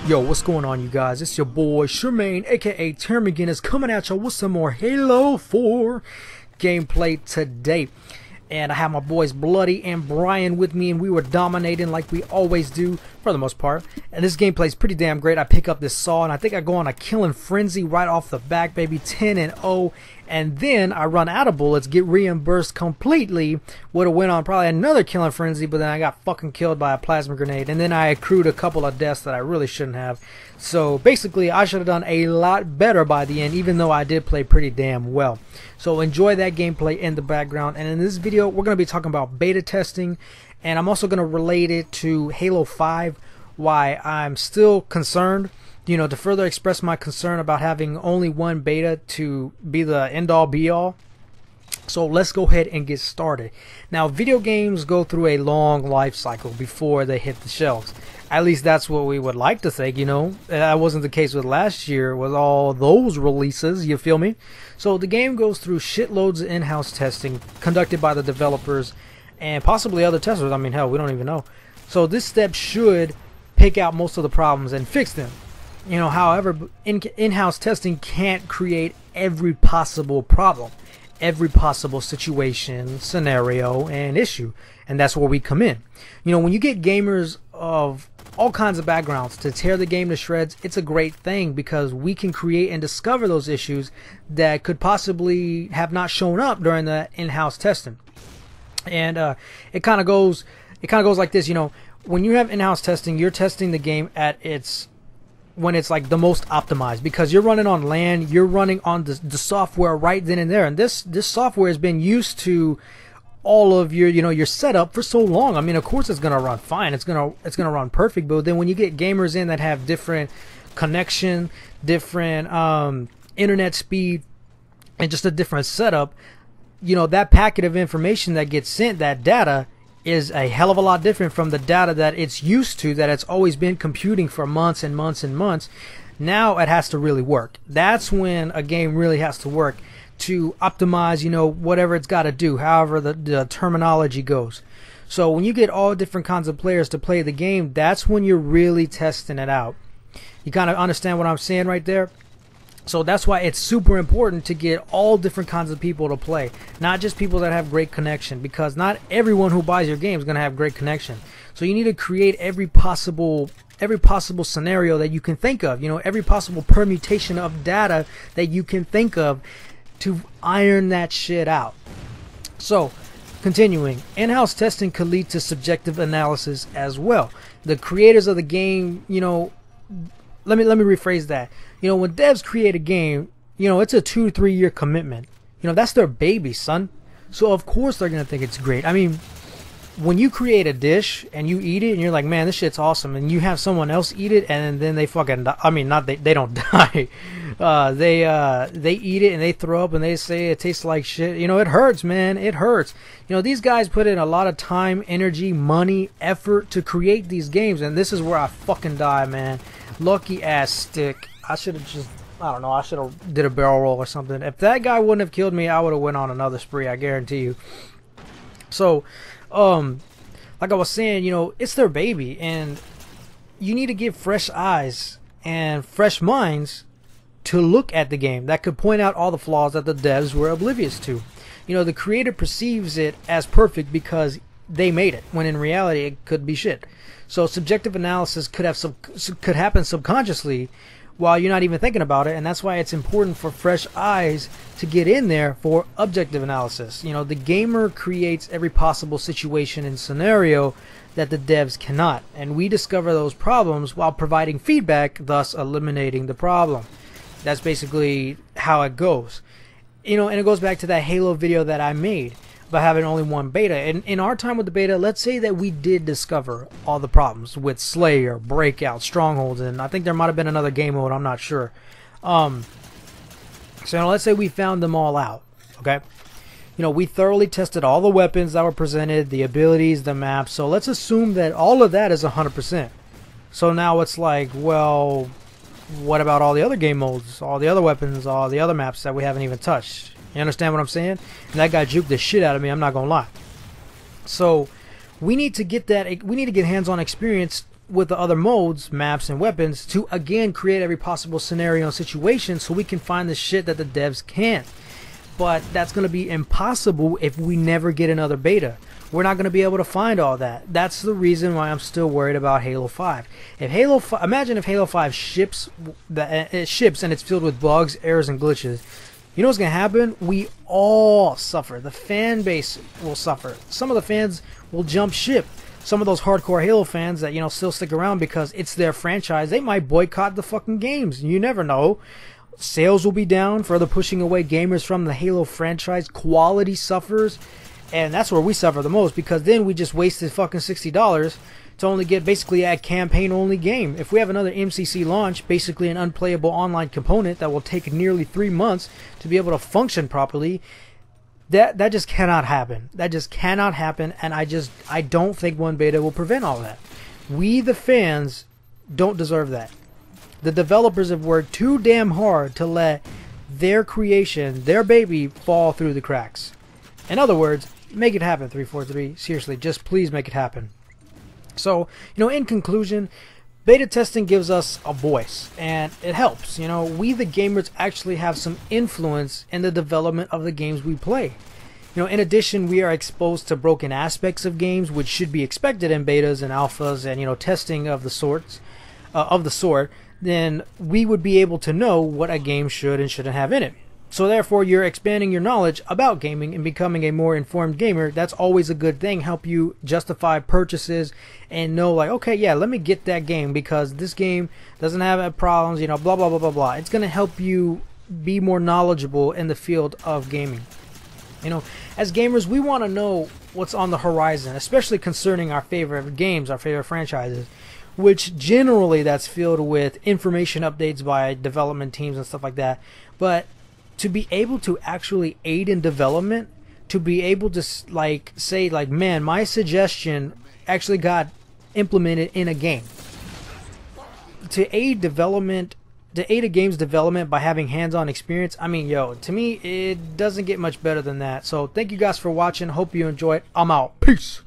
Yo, what's going on, you guys? It's your boy Shermaine, aka Termagin, coming at you with some more Halo 4 gameplay today. And I have my boys Bloody and Brian with me, and we were dominating like we always do for the most part. And this gameplay is pretty damn great. I pick up this saw, and I think I go on a killing frenzy right off the back, baby, 10-0. And then I run out of bullets, get reimbursed completely. Would have went on probably another killing frenzy, but then I got fucking killed by a plasma grenade. And then I accrued a couple of deaths that I really shouldn't have. So basically, I should have done a lot better by the end, even though I did play pretty damn well. So enjoy that gameplay in the background. And in this video, we're going to be talking about beta testing. And I'm also going to relate it to Halo 5, why I'm still concerned. You know, to further express my concern about having only one beta to be the end-all be-all. So let's go ahead and get started. Now, video games go through a long life cycle before they hit the shelves. At least that's what we would like to think, you know. That wasn't the case with last year with all those releases, you feel me? So the game goes through shitloads of in-house testing conducted by the developers and possibly other testers. I mean, hell, we don't even know. So this step should pick out most of the problems and fix them. You know, however, in-house testing can't create every possible problem, every possible situation, scenario, and issue. And that's where we come in. You know, when you get gamers of all kinds of backgrounds to tear the game to shreds, it's a great thing because we can create and discover those issues that could possibly have not shown up during the in-house testing. And it kind of goes like this. You know, when you have in-house testing, you're testing the game at when it's like the most optimized, because you're running on LAN, you're running on the software right then and there, and this software has been used to all of your, you know, your setup for so long. I mean, of course it's gonna run fine, it's gonna run perfect. But then when you get gamers in that have different connection, different internet speed, and just a different setup, you know, that packet of information that gets sent, that data, is a hell of a lot different from the data that it's used to, that it's always been computing for months and months and months. Now it has to really work. That's when a game really has to work to optimize, you know, whatever it's got to do, however the terminology goes. So when you get all different kinds of players to play the game, that's when you're really testing it out. You kind of understand what I'm saying right there? So that's why it's super important to get all different kinds of people to play, not just people that have great connection, because not everyone who buys your game is going to have great connection. So you need to create every possible scenario that you can think of, you know, every possible permutation of data that you can think of to iron that shit out. So continuing, in-house testing could lead to subjective analysis as well. The creators of the game, you know, let me rephrase that. You know, when devs create a game, you know, it's a 2-3 year commitment. You know, that's their baby, son. So of course they're gonna think it's great. I mean, when you create a dish and you eat it and you're like, man, this shit's awesome, and you have someone else eat it and then they fucking die. I mean, not they don't die. They eat it and they throw up and they say it tastes like shit. You know, it hurts, man. It hurts. You know, these guys put in a lot of time, energy, money, effort to create these games, and this is where I fucking die, man. Lucky ass stick. I should have just, I don't know, I should have did a barrel roll or something. If that guy wouldn't have killed me, I would have went on another spree, I guarantee you. So, like I was saying, you know, it's their baby, and you need to give fresh eyes and fresh minds to look at the game that could point out all the flaws that the devs were oblivious to. You know, the creator perceives it as perfect because they made it, when in reality it could be shit. So subjective analysis could happen subconsciously while you're not even thinking about it, and that's why it's important for fresh eyes to get in there for objective analysis. You know, the gamer creates every possible situation and scenario that the devs cannot, and we discover those problems while providing feedback, thus eliminating the problem. That's basically how it goes. You know, and it goes back to that Halo video that I made about having only one beta. And in our time with the beta, let's say that we did discover all the problems with Slayer, Breakout, Strongholds, and I think there might have been another game mode, I'm not sure. So let's say we found them all out, okay? You know, we thoroughly tested all the weapons that were presented, the abilities, the maps. So let's assume that all of that is 100%. So now it's like, well, what about all the other game modes, all the other weapons, all the other maps that we haven't even touched? You understand what I'm saying? And that guy juked the shit out of me, I'm not gonna lie. So we need to get that, we need to get hands-on experience with the other modes, maps, and weapons to again create every possible scenario and situation so we can find the shit that the devs can't. But that's going to be impossible if we never get another beta. We're not going to be able to find all that. That's the reason why I'm still worried about Halo 5. If Halo 5, imagine if Halo 5 ships, it ships and it's filled with bugs, errors, and glitches. You know what's going to happen? We all suffer. The fan base will suffer. Some of the fans will jump ship. Some of those hardcore Halo fans that, you know, still stick around because it's their franchise, they might boycott the fucking games. You never know. Sales will be down, further pushing away gamers from the Halo franchise. Quality suffers, and that's where we suffer the most, because then we just wasted fucking $60 to only get basically a campaign-only game. If we have another MCC launch, basically an unplayable online component that will take nearly 3 months to be able to function properly, that just cannot happen. That just cannot happen, and I don't think one beta will prevent all that. We, the fans, don't deserve that. The developers have worked too damn hard to let their creation, their baby, fall through the cracks. In other words, make it happen, 343. Seriously, just please make it happen. So, you know, in conclusion, beta testing gives us a voice, and it helps. You know, we the gamers actually have some influence in the development of the games we play. You know, in addition, we are exposed to broken aspects of games, which should be expected in betas and alphas and, you know, testing of the sort. Then we would be able to know what a game should and shouldn't have in it. So therefore, you're expanding your knowledge about gaming and becoming a more informed gamer. That's always a good thing. Help you justify purchases and know, like, okay, yeah, let me get that game because this game doesn't have problems, you know, blah, blah, blah, blah, blah. It's going to help you be more knowledgeable in the field of gaming. You know, as gamers, we want to know what's on the horizon, especially concerning our favorite games, our favorite franchises, which generally that's filled with information updates by development teams and stuff like that. But to be able to actually aid in development, to be able to like say like, man, my suggestion actually got implemented in a game. To aid development, to aid a game's development by having hands-on experience, I mean, yo, to me it doesn't get much better than that. So thank you guys for watching. Hope you enjoyed. I'm out. Peace.